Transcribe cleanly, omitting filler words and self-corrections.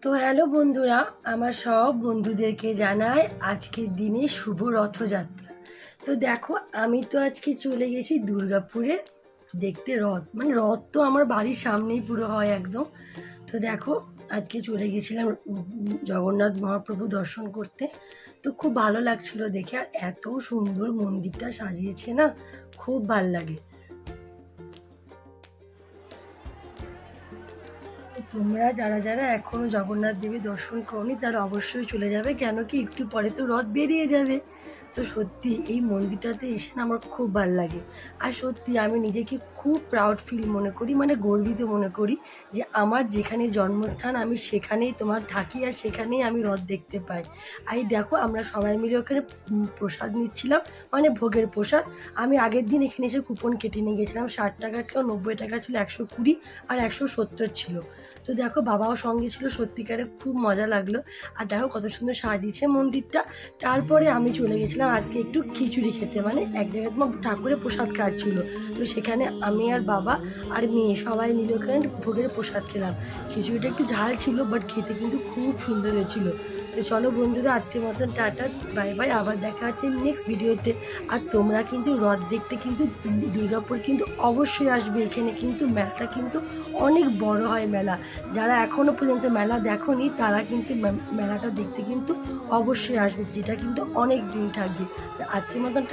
তো হ্যালো বন্ধুরা, আমার সব বন্ধুদেরকে জানাই আজকের দিনে শুভ রথযাত্রা। তো দেখো, আমি তো আজকে চলে গেছি দুর্গাপুরে দেখতে রথ। মানে রথ তো আমার বাড়ির সামনেই পুরো হয় একদম। তো দেখো, আজকে চলে গেছিলাম জগন্নাথ মহাপ্রভু দর্শন করতে। তো খুব ভালো লাগছিল দেখে, আর এত সুন্দর মন্দিরটা সাজিয়েছে না, খুব ভাল লাগে। তো তোমরা যারা যারা এখনো জগন্নাথ দেবের দর্শন করনি তারা অবশ্যই চলে যাবে, কেন কি একটু পরে তো রথ বেরিয়ে যাবে। তো সত্যি এই মন্দিরটাতে এসে না আমার খুব ভালো লাগে। আর সত্যি আমি নিজেকে খুব প্রাউড ফিল মনে করি, মানে গর্বিত মনে করি যে আমার যেখানে জন্মস্থান আমি সেখানেই তোমার থাকি, আর সেখানেই আমি রথ দেখতে পাই। আর এই দেখো, আমরা সবাই মিলে ওখানে প্রসাদ নিচ্ছিলাম, মানে ভোগের প্রসাদ। আমি আগের দিন এখানে এসে কুপন কেটে নিয়ে গেছিলাম, 60 টাকা ছিল, 90 টাকা ছিল, 120 আর 170 ছিল। তো দেখো, বাবাও সঙ্গে ছিল, সত্যিকারে খুব মজা লাগলো। আর দেখো কত সুন্দর সাজিয়েছে মন্দিরটা। তারপরে আমি চলে গেছিলাম আজকে একটু খিচুড়ি খেতে, মানে এক জায়গায় তোমার ঠাকুরের প্রসাদ খাচ্ছিল। তো সেখানে আমি আর বাবা আর মেয়ে সবাই মিলে ওখানে ভোগের প্রসাদ খেলাম। খিচুড়িটা একটু ঝাল ছিল, বাট খেতে কিন্তু খুব সুন্দর হয়েছিল। তো চলো বন্ধুরা, আজকের মতন টাটা, বাই বাই, আবার দেখা হচ্ছে নেক্সট ভিডিওতে। আর তোমরা কিন্তু রথ দেখতে কিন্তু দুর্গাপুর কিন্তু অবশ্যই আসবে। এখানে কিন্তু মেলাটা কিন্তু অনেক বড় হয় মেলা। যারা এখনও পর্যন্ত মেলা দেখোনি তারা কিন্তু মেলাটা দেখতে কিন্তু অবশ্যই আসবে, যেটা কিন্তু অনেক দিন থাকবে। আজকের মতন